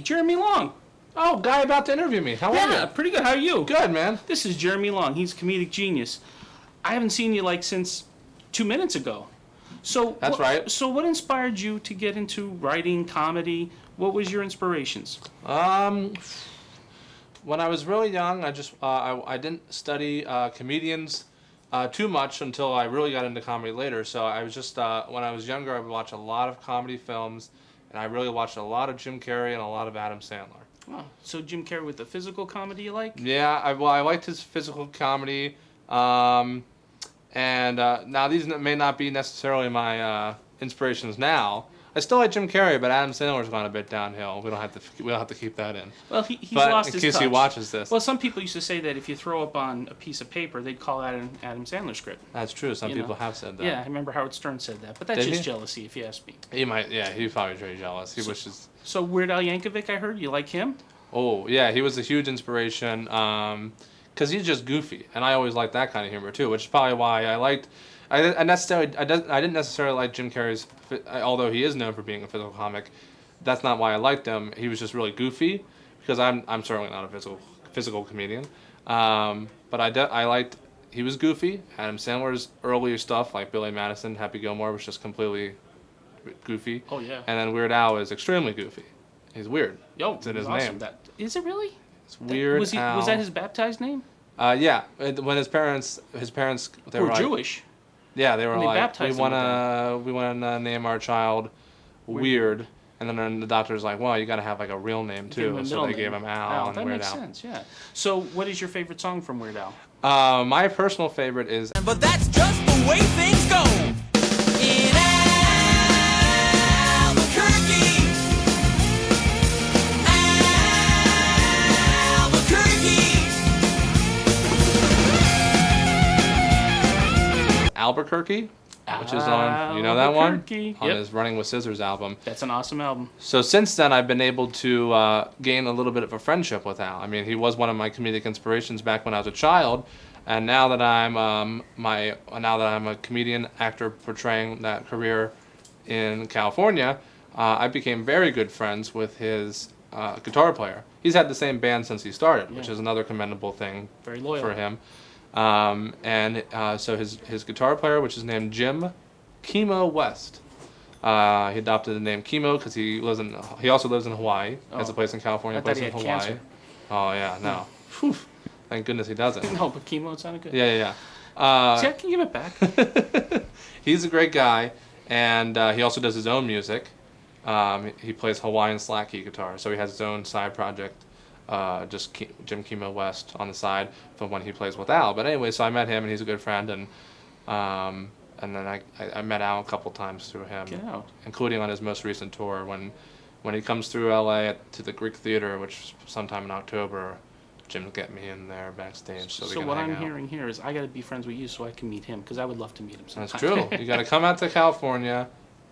Jeremy Long. Oh, guy about to interview me. How are you? Yeah, pretty good. How are you? Good, man. This is Jeremy Long. He's a comedic genius. I haven't seen you since 2 minutes ago. So That's right. So what inspired you to get into writing comedy? What was your inspirations? When I was really young, I didn't study comedians too much until I really got into comedy later. So I was just when I was younger, I would watch a lot of comedy films, and I really watched a lot of Jim Carrey and a lot of Adam Sandler. Oh, so Jim Carrey with the physical comedy you like? Yeah, I liked his physical comedy. Now these may not be necessarily my inspirations now. I still like Jim Carrey, but Adam Sandler's gone a bit downhill. We don't have to keep that in. Well, he's but lost his touch. In case he watches this. Well, some people used to say that if you throw up on a piece of paper, they'd call that an Adam Sandler script. That's true. Some people have said that. Yeah, I remember Howard Stern said that, but that's just jealousy, if you ask me. He might. Yeah, he's probably very jealous. He wishes. So Weird Al Yankovic, I heard you like him. Oh yeah, he was a huge inspiration. Because he's just goofy, and I always liked that kind of humor too, which is probably why I liked. I didn't necessarily like Jim Carrey's, although he is known for being a physical comic. That's not why I liked him. He was just really goofy, because I'm certainly not a physical comedian. But I liked, he was goofy. Adam Sandler's earlier stuff, like Billy Madison, Happy Gilmore, was just completely goofy. Oh yeah. And then Weird Al is extremely goofy. He's weird. Yo, it's in his awesome. name. Is it really? It's Weird Al. Was that his baptized name? Yeah. When his parents, they were Jewish. Yeah, they were like, we want to name our child Weird. And then the doctor's like, well, you got to have like a real name too. So they gave him Al and that Weird makes Al. sense, yeah. So what is your favorite song from Weird Al? My personal favorite is... But that's just the way things go in Albuquerque. Albuquerque, which is on, you know that one? On yep. his Running with Scissors album. That's an awesome album. So since then, I've been able to gain a little bit of a friendship with Al. I mean, he was one of my comedic inspirations back when I was a child, and now that I'm a comedian actor portraying that career in California, I became very good friends with his guitar player. He's had the same band since he started, which is another commendable thing very loyal for him. So his guitar player, which is named Jim Chemo West, he adopted the name Chemo because he also lives in Hawaii. Has a place in California, I thought he in had Hawaii. cancer. Oh yeah, no. Whew. Thank goodness he doesn't. No, but chemo sounded good. Yeah. See, I can give it back. He's a great guy, and he also does his own music. He plays Hawaiian slack key guitar, so he has his own side project. Jim Chemo West on the side from when he plays with Al. But anyway, so I met him, and he's a good friend, and then I met Al a couple times through him, including on his most recent tour when he comes through LA to the Greek Theater, which sometime in October. Jim will get me in there backstage so we can what hang I'm out. hearing here is I got to be friends with you so I can meet him, because I would love to meet him sometime. That's true. You got to come out to California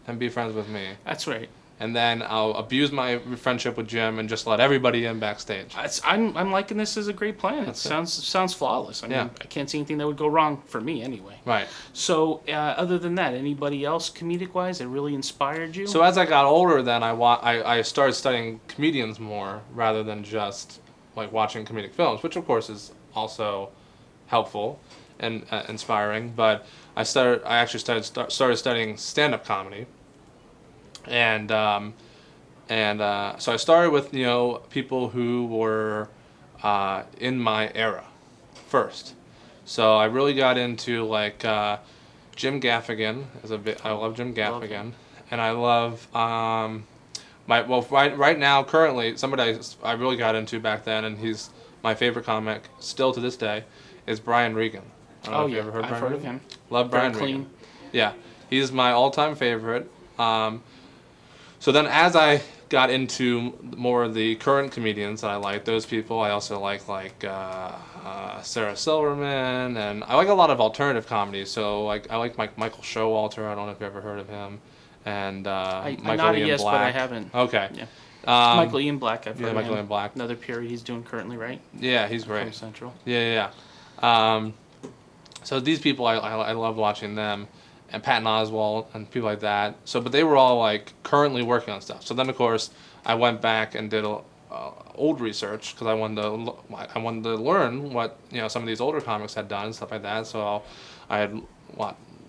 and be friends with me. That's right. And then I'll abuse my friendship with Jim and just let everybody in backstage. I'm liking this as a great plan. It sounds flawless. I mean, I can't see anything that would go wrong for me anyway. Right. So other than that, anybody else comedic-wise that really inspired you? So as I got older, then I started studying comedians more rather than just like watching comedic films, which of course is also helpful and inspiring. But I actually started studying stand-up comedy. And so I started with people who were in my era first. So I really got into like Jim Gaffigan I love Jim Gaffigan, and I love right now currently somebody I really got into back then, and he's my favorite comic still to this day, is Brian Regan. I don't know if you ever heard Brian Regan. Heard of him. Love Brian Regan. Yeah, he's my all-time favorite. So then as I got into more of the current comedians that I like, those people, I also like Sarah Silverman, and I like a lot of alternative comedies. So I like Michael Showalter. I don't know if you ever heard of him. And Michael Ian Black. But I haven't. Okay. Yeah. Michael Ian Black, I've heard of Michael him. Ian Black. Another period he's doing currently, right? Yeah, he's great. From Central. Yeah. So these people, I love watching them. And Patton Oswalt and people like that. But they were all like currently working on stuff. So then of course I went back and did old research because I wanted to learn what some of these older comics had done and stuff like that. So I had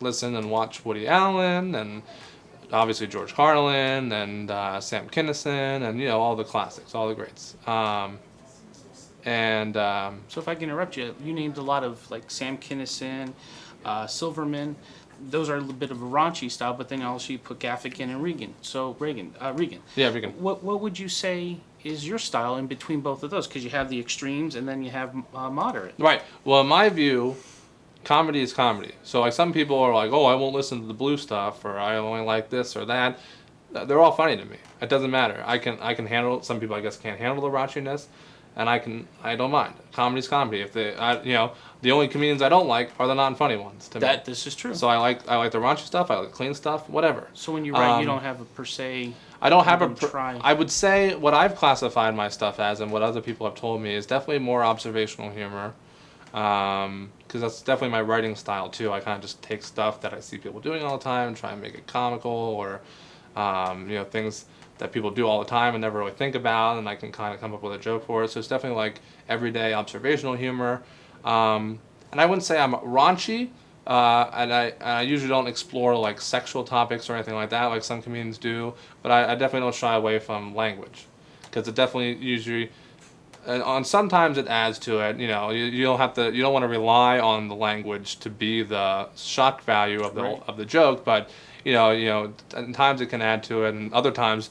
listened and watched Woody Allen and obviously George Carlin and Sam Kinison and all the classics, all the greats. So if I can interrupt you, you named a lot of like Sam Kinison, Silverman. Those are a little bit of a raunchy style, but then also you put Gaffigan and Regan. So Regan. Yeah, Regan. What would you say is your style in between both of those? Because you have the extremes and then you have moderate. Right. Well, in my view, comedy is comedy. So like some people are like, oh, I won't listen to the blue stuff, or I only like this or that. They're all funny to me. It doesn't matter. I can handle. Some people I guess can't handle the raunchiness, and I don't mind. Comedy's comedy. If the only comedians I don't like are the non-funny ones. To me. This is true. So I like the raunchy stuff. I like the clean stuff. Whatever. So when you write, you don't have a per se. I don't have try. I would say what I've classified my stuff as, and what other people have told me, is definitely more observational humor. Because that's definitely my writing style too. I kind of just take stuff that I see people doing all the time and try and make it comical, or things that people do all the time and never really think about, and I can kind of come up with a joke for it. So it's definitely like everyday observational humor. And I wouldn't say I'm raunchy, and I usually don't explore like sexual topics or anything like that, like some comedians do. But I definitely don't shy away from language, because it definitely usually. And sometimes it adds to it. You don't want to rely on the language to be the shock value of the joke, but at times it can add to it, and other times,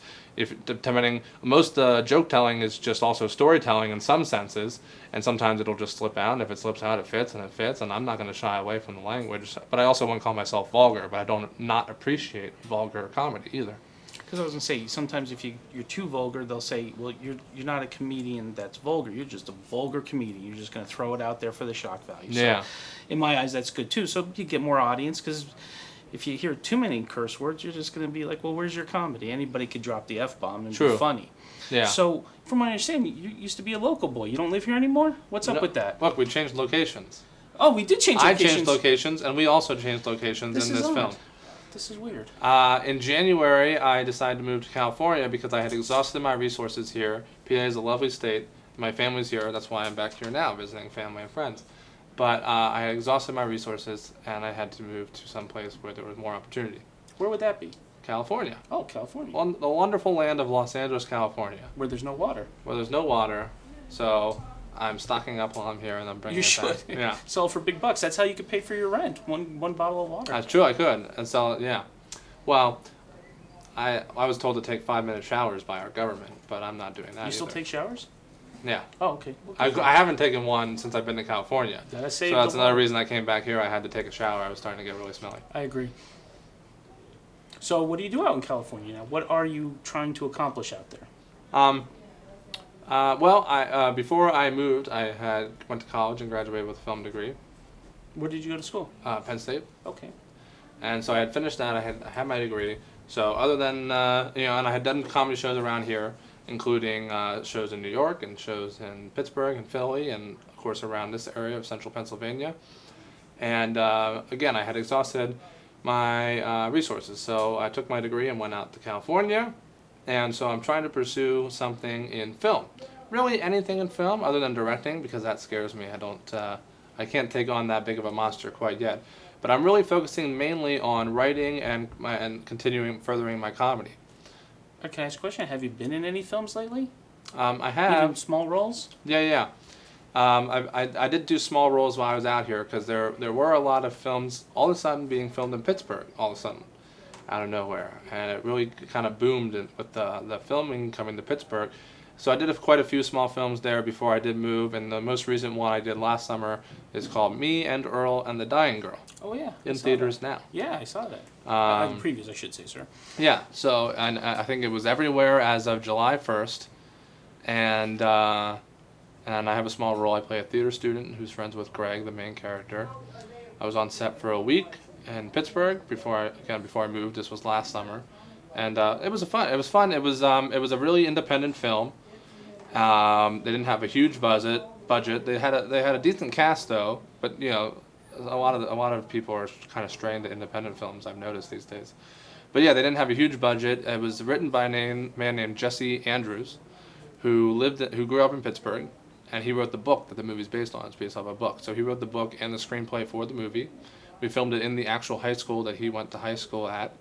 most joke telling is just also storytelling in some senses, and sometimes it'll just slip out, and if it slips out, it fits, and I'm not going to shy away from the language. But I also wouldn't call myself vulgar, but I don't not appreciate vulgar comedy either. Because I was gonna say, sometimes if you're too vulgar, they'll say, well, you're not a comedian that's vulgar. You're just a vulgar comedian. You're just gonna throw it out there for the shock value. Yeah. So, in my eyes, that's good too. So you get more audience, because if you hear too many curse words, you're just gonna be like, well, where's your comedy? Anybody could drop the F-bomb and be funny. Yeah. So from my understanding, you used to be a local boy. You don't live here anymore? What's up with that? Look, we changed locations. Oh, we did change locations. I changed locations, and we also changed locations in this film. This is weird. In January, I decided to move to California because I had exhausted my resources here. PA is a lovely state. My family's here. That's why I'm back here now, visiting family and friends. But I had exhausted my resources, and I had to move to some place where there was more opportunity. Where would that be? California. Oh, California. The wonderful land of Los Angeles, California. Where there's no water. Where there's no water. So I'm stocking up while I'm here, and I'm bringing it back. You should. Yeah. Sell it for big bucks. That's how you could pay for your rent. One bottle of water. That's true. I could and sell it. Yeah. Well, I was told to take 5-minute showers by our government, but I'm not doing that. You still take showers? Yeah. Oh, okay. I haven't taken one since I've been to California. Gotta So save that's the another water. reason I came back here. I had to take a shower. I was starting to get really smelly. I agree. So what do you do out in California now? What are you trying to accomplish out there? Well, before I moved, I went to college and graduated with a film degree. Where did you go to school? Penn State. Okay. And so I had finished that. I had my degree. So other than and I had done comedy shows around here, including shows in New York and shows in Pittsburgh and Philly, and of course around this area of central Pennsylvania. And again, I had exhausted my resources, so I took my degree and went out to California. And so I'm trying to pursue something in film. Really anything in film other than directing, because that scares me. I can't take on that big of a monster quite yet. But I'm really focusing mainly on writing and furthering my comedy. Can I ask a question? Have you been in any films lately? I have. Even small roles? Yeah. I did do small roles while I was out here, because there were a lot of films all of a sudden being filmed in Pittsburgh, all of a sudden, out of nowhere. And it really kind of boomed with the filming coming to Pittsburgh. So I did quite a few small films there before I did move, and the most recent one I did last summer is called Me and Earl and the Dying Girl. Oh, yeah. In theaters now. Yeah, I saw that. Previews, I should say, sir. Yeah, so, and I think it was everywhere as of July 1st, and I have a small role. I play a theater student who's friends with Greg, the main character. I was on set for a week in Pittsburgh before I moved. This was last summer, and it was fun. It was a really independent film. They didn't have a huge budget. They had a decent cast though, but a lot of people are kind of straying to independent films, I've noticed these days. But yeah, they didn't have a huge budget. It was written by a man named Jesse Andrews, who grew up in Pittsburgh, and he wrote the book that the movie's based on. It's based off a book. So he wrote the book and the screenplay for the movie. We filmed it in the actual high school that he went to high school at,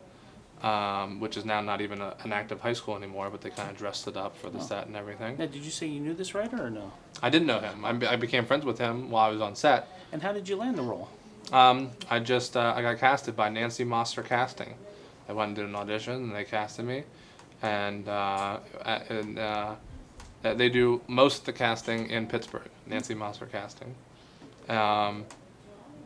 which is now not even an active high school anymore, but they kind of dressed it up for the set and everything. Now, did you say you knew this writer or no? I didn't know him. I became friends with him while I was on set. And how did you land the role? I got casted by Nancy Moster Casting. I went and did an audition, and they casted me, and they do most of the casting in Pittsburgh. Nancy Moster Casting.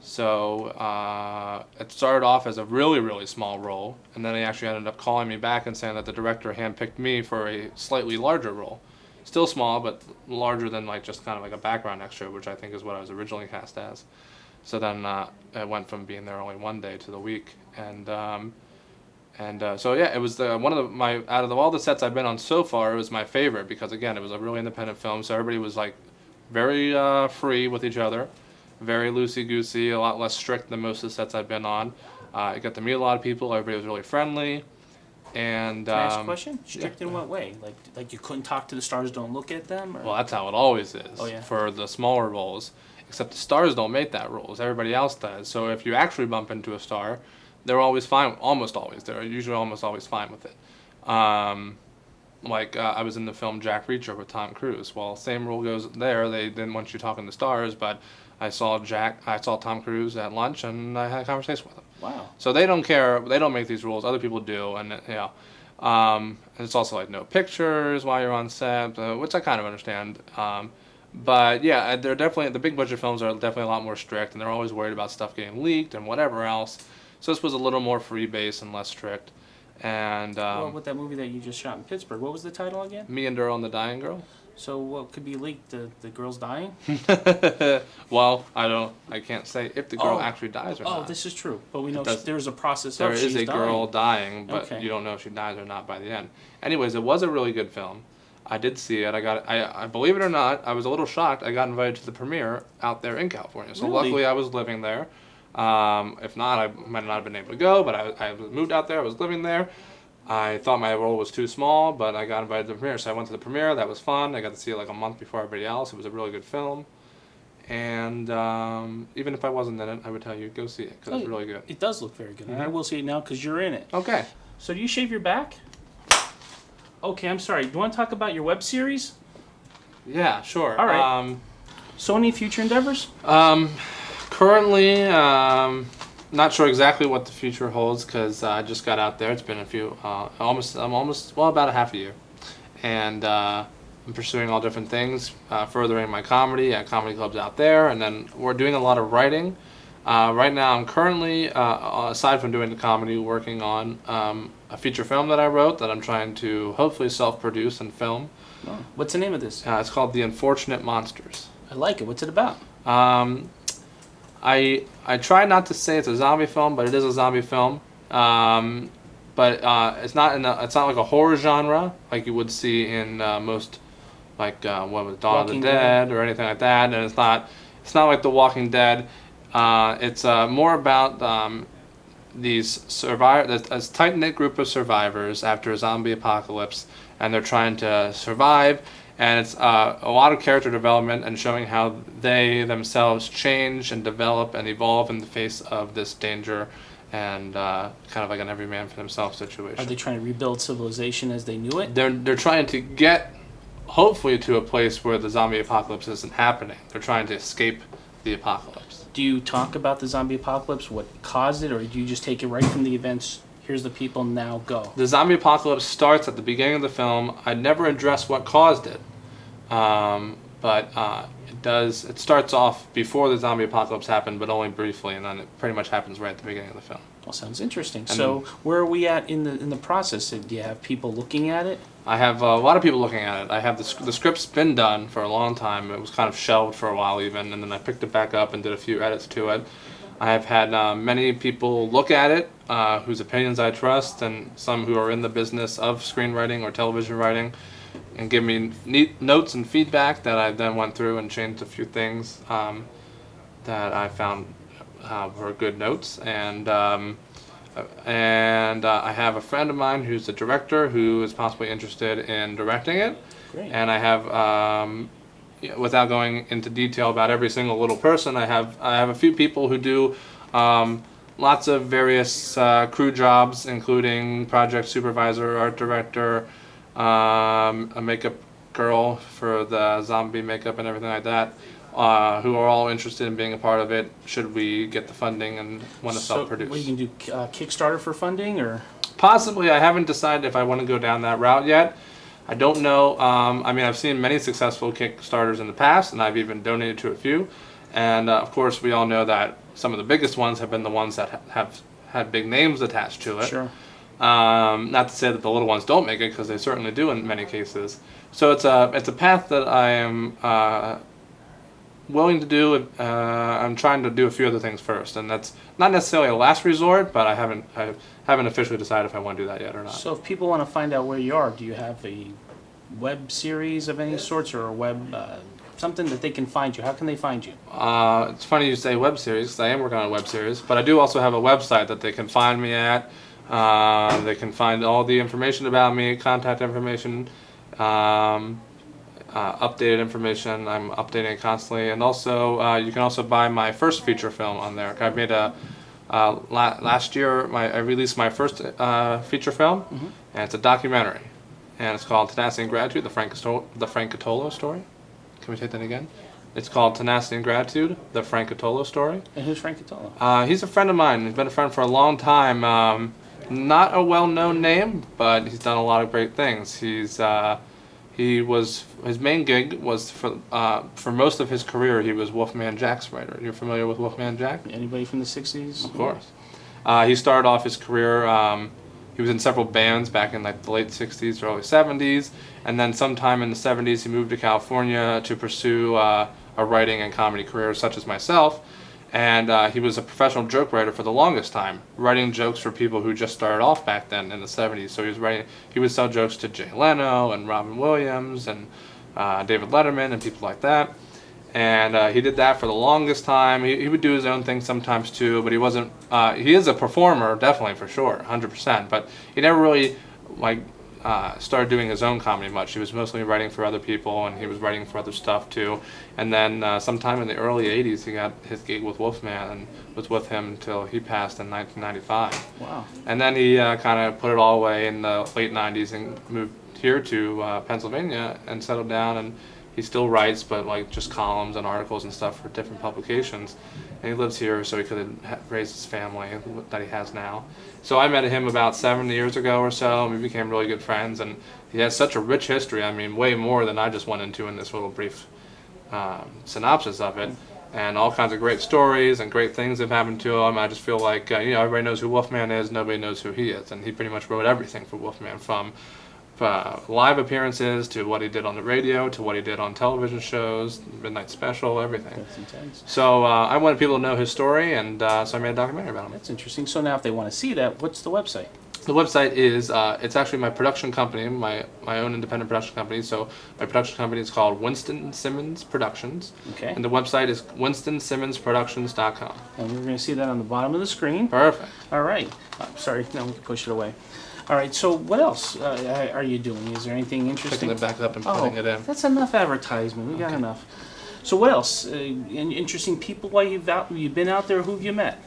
So it started off as a really, really small role, and then they actually ended up calling me back and saying that the director handpicked me for a slightly larger role. Still small, but larger than like just kind of like a background extra, which I think is what I was originally cast as. So then it went from being there only one day to the week, and so yeah, it was one of my out of all the sets I've been on so far, it was my favorite because again, it was a really independent film, so everybody was like very free with each other. Very loosey-goosey, a lot less strict than most of the sets I've been on. I got to meet a lot of people. Everybody was really friendly. And Can I ask a question? Strict in what way? Like you couldn't talk to the stars, don't look at them? Or? Well, that's how it always is Oh, yeah. for the smaller roles. Except the stars don't make that rules. Everybody else does. So if you actually bump into a star, they're always fine. Almost always. They're usually almost always fine with it. I was in the film Jack Reacher with Tom Cruise. Well, same rule goes there. They didn't want you talking to stars, but I saw Tom Cruise at lunch, and I had a conversation with him. Wow. So they don't care. They don't make these rules. Other people do, and and it's also like no pictures while you're on set, which I kind of understand. But yeah, they're definitely the big budget films are definitely a lot more strict, and they're always worried about stuff getting leaked and whatever else. So this was a little more free base and less strict. And Well, with that movie that you just shot in Pittsburgh, what was the title again? Me and Earl and the Dying Girl. So what could be leaked? The girl's dying? Well, I can't say if the girl Oh. actually dies or not. Oh, this is true. But we know does- there's a process There of is she's a girl dying. dying, but Okay. you don't know if she dies or not by the end. Anyways, it was a really good film. I did see it. I believe it or not, I was a little shocked. I got invited to the premiere out there in California. So Really? luckily I was living there. If not, I might not have been able to go, but I moved out there. I was living there. I thought my role was too small, but I got invited to the premiere. So I went to the premiere. That was fun. I got to see it like a month before everybody else. It was a really good film. And even if I wasn't in it, I would tell you, go see it because it's really good. It does look very good. And I will see it now because you're in it. Okay. So do you shave your back? Okay, I'm sorry. Do you want to talk about your web series? Yeah, sure. All right. So any future endeavors? Currently, not sure exactly what the future holds because I just got out there. It's been about a half a year, and I'm pursuing all different things, furthering my comedy at comedy clubs out there, and then we're doing a lot of writing. Right now, I'm currently, aside from doing the comedy, working on a feature film that I wrote that I'm trying to hopefully self-produce and film. Oh. What's the name of this? It's called The Unfortunate Monsters. I like it. What's it about? I try not to say it's a zombie film, but it is a zombie film. But it's not like a horror genre like you would see in most like Dawn of Walking the Dead or anything like that, and it's not like The Walking Dead. It's more about these this tight-knit group of survivors after a zombie apocalypse, and they're trying to survive. And it's a lot of character development and showing how they themselves change and develop and evolve in the face of this danger, and kind of like an every man for himself situation. Are they trying to rebuild civilization as they knew it? They're trying to get, hopefully, to a place where the zombie apocalypse isn't happening. They're trying to escape the apocalypse. Do you talk about the zombie apocalypse, what caused it, or do you just take it right from the events? Here's the people, now go. The zombie apocalypse starts at the beginning of the film. I never address what caused it, but it does. It starts off before the zombie apocalypse happened, but only briefly, and then it pretty much happens right at the beginning of the film. Well, sounds interesting. So where are we at in the process? Do you have people looking at it? I have a lot of people looking at it. I have the script's been done for a long time. It was kind of shelved for a while even, and then I picked it back up and did a few edits to it. I have had many people look at it whose opinions I trust, and some who are in the business of screenwriting or television writing, and give me neat notes and feedback that I then went through and changed a few things that I found were good notes. And and I have a friend of mine who's a director who is possibly interested in directing it. Great. And I have, without going into detail about every single little person, I have a few people who do lots of various crew jobs, including project supervisor, art director, a makeup girl for the zombie makeup and everything like that, who are all interested in being a part of it should we get the funding and want to self-produce. What, you can do Kickstarter for funding, or? Possibly. I haven't decided if I want to go down that route yet. I don't know. I mean, I've seen many successful Kickstarters in the past, and I've even donated to a few. And of course, we all know that some of the biggest ones have been the ones that have had big names attached to it. Sure. Not to say that the little ones don't make it, because they certainly do in many cases. So it's a path that I am willing to do. I'm trying to do a few other things first, and that's not necessarily a last resort, but I haven't officially decided if I want to do that yet or not. So if people want to find out where you are, do you have a web series of any sorts, or a web something that they can find you? How can they find you? It's funny you say web series, because I am working on a web series, but I do also have a website that they can find me at. They can find all the information about me, contact information, updated information. I'm updating it constantly, and also you can also buy my first feature film on there. I made last year. I released my first feature film, and it's a documentary, and it's called Tenacity and Gratitude: the Frank Catolo story. Can we take that again? It's called Tenacity and Gratitude: the Frank Catolo story. And who's Frank Catolo? He's a friend of mine. He's been a friend for a long time. Not a well-known name, but he's done a lot of great things. His main gig was for most of his career. He was Wolfman Jack's writer. You're familiar with Wolfman Jack? Anybody from the 60s? Of course. He started off his career. He was in several bands back in like the late 60s, early 70s, and then sometime in the 70s he moved to California to pursue a writing and comedy career, such as myself. And he was a professional joke writer for the longest time, writing jokes for people who just started off back then in the 70s. So he would sell jokes to Jay Leno and Robin Williams and David Letterman and people like that. And he did that for the longest time. He would do his own thing sometimes too, but he wasn't. He is a performer, definitely, for sure, 100%. But he never really started doing his own comedy much. He was mostly writing for other people, and he was writing for other stuff too. And then sometime in the early 80s, he got his gig with Wolfman and was with him until he passed in 1995. Wow. And then he kind of put it all away in the late 90s and moved here to Pennsylvania and settled down. And he still writes, but like just columns and articles and stuff for different publications. And he lives here so he could raise his family that he has now. So I met him about 7 years ago or so, and we became really good friends. And he has such a rich history. I mean, way more than I just went into in this little brief synopsis of it. And all kinds of great stories and great things have happened to him. I just feel like everybody knows who Wolfman is, nobody knows who he is. And he pretty much wrote everything for Wolfman, from live appearances to what he did on the radio to what he did on television shows, Midnight Special, everything. That's intense. So I wanted people to know his story, and so I made a documentary about him. That's interesting. So now if they want to see that, what's the website? The website is, it's actually my production company, my own independent production company. So my production company is called Winston Simmons Productions. Okay. And the website is winstonsиммонsproductions.com. And we're going to see that on the bottom of the screen. Perfect. All right. Sorry, now we can push it away. All right, so what else are you doing? Is there anything interesting? Picking it back up and putting it in. That's enough advertisement. We got enough. So what else? Interesting people while you've been out there? Who have you met?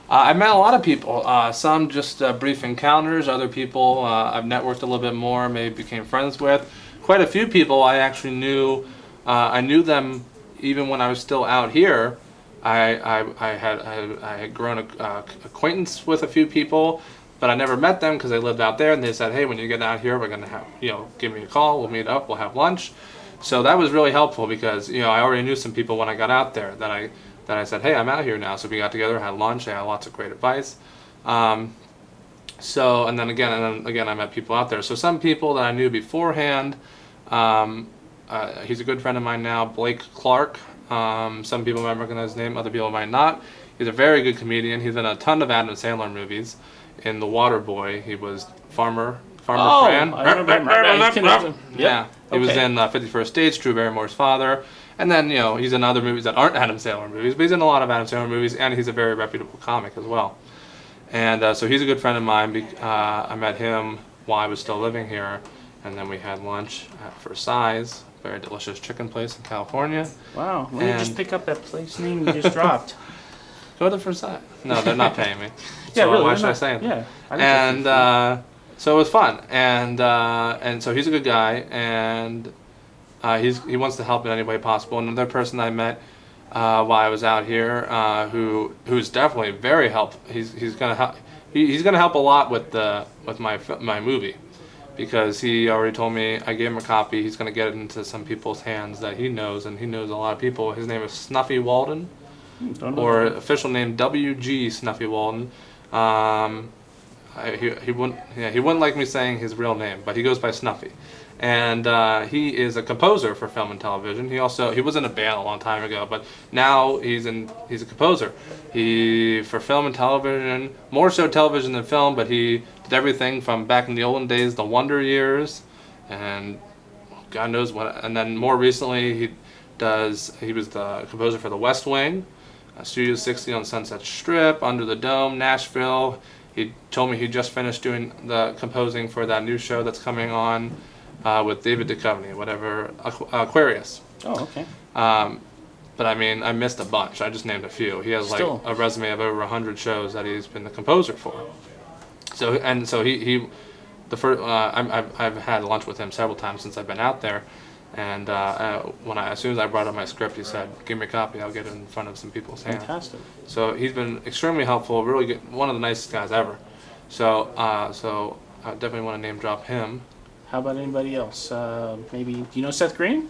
I've met a lot of people. Some just brief encounters. Other people I've networked a little bit more, maybe became friends with. Quite a few people I actually knew. I knew them even when I was still out here. I had grown acquaintance with a few people, but I never met them because they lived out there, and they said, hey, when you get out here, we're going to have, give me a call, we'll meet up, we'll have lunch. So that was really helpful because, I already knew some people when I got out there that I said, hey, I'm out here now. So we got together, had lunch, they had lots of great advice. And then again, I met people out there. So some people that I knew beforehand, he's a good friend of mine now, Blake Clark. Some people might recognize his name, other people might not. He's a very good comedian. He's in a ton of Adam Sandler movies. In The Waterboy, he was Farmer Fran. I remember him. Yeah, he was in 51st Dates, Drew Barrymore's father. And then, he's in other movies that aren't Adam Sandler movies, but he's in a lot of Adam Sandler movies, and he's a very reputable comic as well. And so he's a good friend of mine. I met him while I was still living here, and then we had lunch at Versailles, very delicious chicken place in California. Wow. Let me just pick up that place name you just dropped. Go to Versailles. No, they're not paying me. Yeah, So really. why should I say it? Yeah. And so it was fun, and so he's a good guy, and he wants to help in any way possible. Another person I met while I was out here, who's definitely very helpful. He's gonna help. He's gonna help a lot with my movie, because he already told me, I gave him a copy. He's gonna get it into some people's hands that he knows, and he knows a lot of people. His name is Snuffy Walden, or official name W.G. Snuffy Walden. He wouldn't like me saying his real name, but he goes by Snuffy, and he is a composer for film and television. He was in a band a long time ago, but now he's a composer. He for film and television, more so television than film, but he did everything from back in the olden days, the Wonder Years, and God knows what. And then more recently, he was the composer for The West Wing, Studio 60 on Sunset Strip, Under the Dome, Nashville. He told me he just finished doing the composing for that new show that's coming on with David Duchovny, whatever, Aquarius. Oh, okay. But I mean, I missed a bunch. I just named a few. He has like a resume of over 100 shows that he's been the composer for. I've had lunch with him several times since I've been out there. And as soon as I brought up my script, he said, "Give me a copy. I'll get it in front of some people's hands." Fantastic. So he's been extremely helpful. Really good. One of the nicest guys ever. So I definitely want to name drop him. How about anybody else? Maybe do you know Seth Green?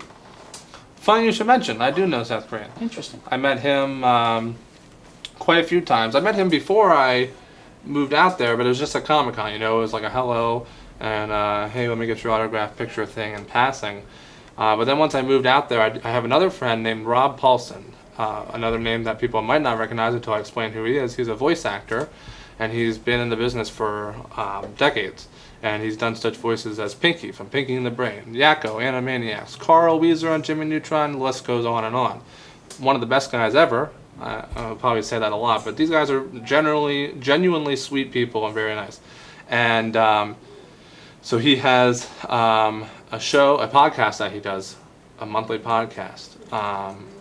Funny you should mention. I do know Seth Green. Interesting. I met him quite a few times. I met him before I moved out there, but it was just a Comic-Con. It was like a hello and hey, let me get your autograph picture thing in passing. But then once I moved out there, I have another friend named Rob Paulson, another name that people might not recognize until I explain who he is. He's a voice actor, and he's been in the business for decades. And he's done such voices as Pinky from Pinky and the Brain, Yakko, Animaniacs, Carl Weezer on Jimmy Neutron, the list goes on and on. One of the best guys ever. I'll probably say that a lot, but these guys are genuinely sweet people and very nice. And so he has a podcast that he does, a monthly podcast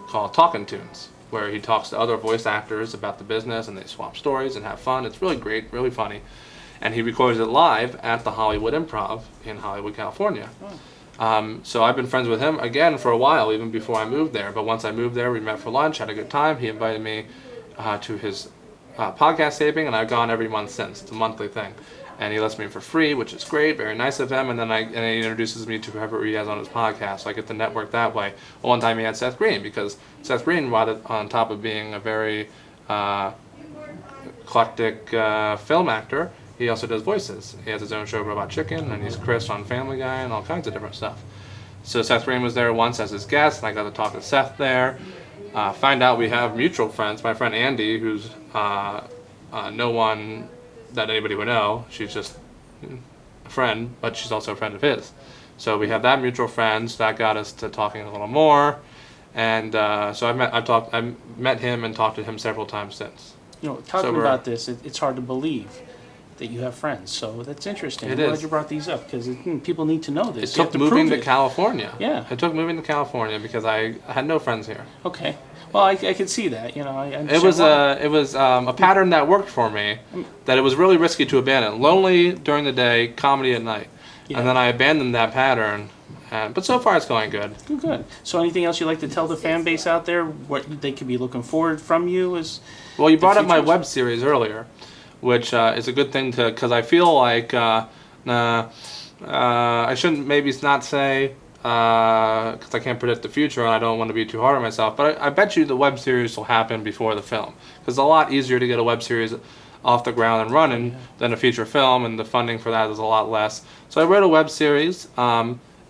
called Talkin' Tunes, where he talks to other voice actors about the business, and they swap stories and have fun. It's really great, really funny. And he records it live at the Hollywood Improv in Hollywood, California. So I've been friends with him, again, for a while, even before I moved there. But once I moved there, we met for lunch, had a good time. He invited me to his podcast taping, and I've gone every month since. It's a monthly thing. And he lets me in for free, which is great, very nice of him. And then he introduces me to whoever he has on his podcast, so I get to network that way. Well, one time he had Seth Green, because Seth Green, on top of being a very eclectic film actor, he also does voices. He has his own show, Robot Chicken, and he's Chris on Family Guy and all kinds of different stuff. So Seth Green was there once as his guest, and I got to talk to Seth there. Find out we have mutual friends. My friend Andy, who's no one that anybody would know. She's just a friend, but she's also a friend of his. So we have that mutual friends. That got us to talking a little more. And so I met him and talked to him several times since. Talking about this, it's hard to believe that you have friends. So that's interesting. I'm glad you brought these up, because people need to know this. It took moving to California. Yeah. It took moving to California because I had no friends here. Okay. Well, I could see that. It was a pattern that worked for me. That it was really risky to abandon. Lonely during the day, comedy at night, and then I abandoned that pattern. But so far, it's going good. Good. So, anything else you'd like to tell the fan base out there? What they could be looking forward from you is. Well, you brought up my web series earlier, which is a good thing because I feel like I shouldn't maybe not say. Because I can't predict the future and I don't want to be too hard on myself. But I bet you the web series will happen before the film. Because it's a lot easier to get a web series off the ground and running than a feature film, and the funding for that is a lot less. So I wrote a web series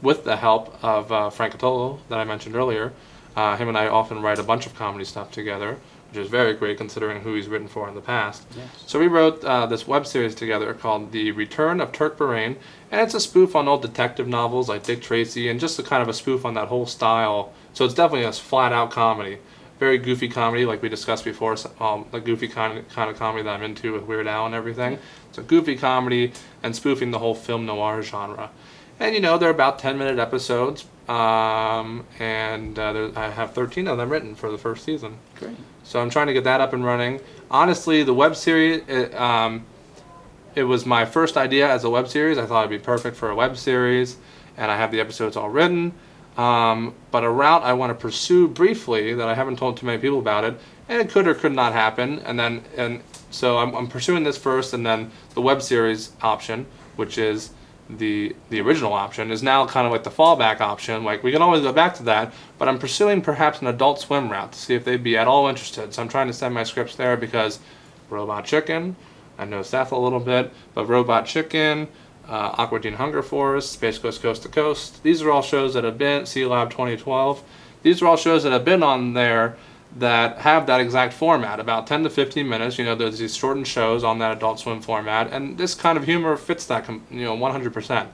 with the help of Frank Catolo that I mentioned earlier. Him and I often write a bunch of comedy stuff together, which is very great considering who he's written for in the past. Yes. So we wrote this web series together called The Return of Turk Bahrain, and it's a spoof on old detective novels like Dick Tracy, and just a kind of a spoof on that whole style. So it's definitely a flat-out comedy, very goofy comedy, like we discussed before. The goofy kind of comedy that I'm into with Weird Al and everything. It's a goofy comedy and spoofing the whole film noir genre. And they're about 10-minute episodes, and I have 13 of them written for the first season. Great. So I'm trying to get that up and running. Honestly, the web series, it was my first idea as a web series. I thought it'd be perfect for a web series, and I have the episodes all written. But a route I want to pursue briefly that I haven't told too many people about it, and it could or could not happen. So I'm pursuing this first, and then the web series option, which is the original option, is now kind of like the fallback option. Like, we can always go back to that, but I'm pursuing perhaps an Adult Swim route to see if they'd be at all interested. So I'm trying to send my scripts there because Robot Chicken, I know Seth a little bit, but Robot Chicken, Aqua Teen Hunger Force, Space Ghost Coast to Coast, these are all shows that have been, Sea Lab 2012, these are all shows that have been on there that have that exact format, about 10 to 15 minutes. There's these shortened shows on that Adult Swim format, and this kind of humor fits that 100%.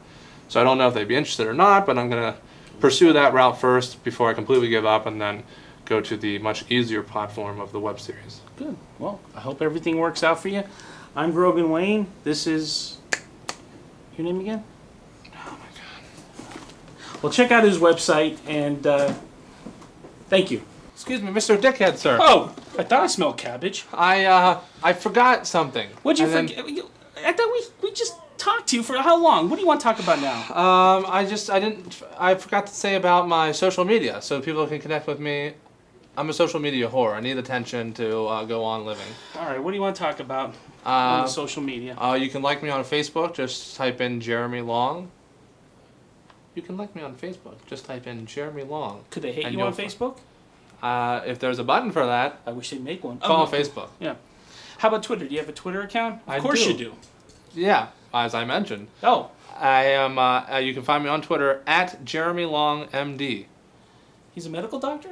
So I don't know if they'd be interested or not, but I'm going to pursue that route first before I completely give up, and then go to the much easier platform of the web series. Good. Well, I hope everything works out for you. I'm Grogan Wayne. This is your name again? Oh my God. Well, check out his website, and thank you. Excuse me, Mr. Dickhead, sir. Oh, I thought I smelled cabbage. I forgot something. What'd you And forget? I thought we just talked to you for how long? What do you want to talk about now? I forgot to say about my social media, so people can connect with me. I'm a social media whore. I need attention to go on living. All right, what do you want to talk about on the social media? You can like me on Facebook. Just type in Jeremy Long. You can like me on Facebook. Just type in Jeremy Long. Could they hate and you on you'll Facebook? If there's a button for that, I wish they'd make one. call no. Facebook. Yeah. How about Twitter? Do you have a Twitter account? Of I course do. you do. Yeah, as I mentioned. Oh, I am. You can find me on Twitter at Jeremy Long MD. he's a medical doctor?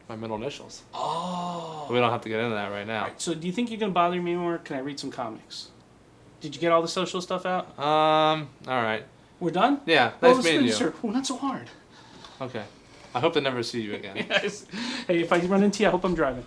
My middle initials. Oh. We don't have to get into that right now. So do you think you're going to bother me more? Can I read some comics? Did you get all the social stuff out? All right. We're done? Yeah, Oh, nice meeting you. sir. Oh, not so hard. Okay. I hope to never see you again. Yes. Hey, if I run into you, I hope I'm driving.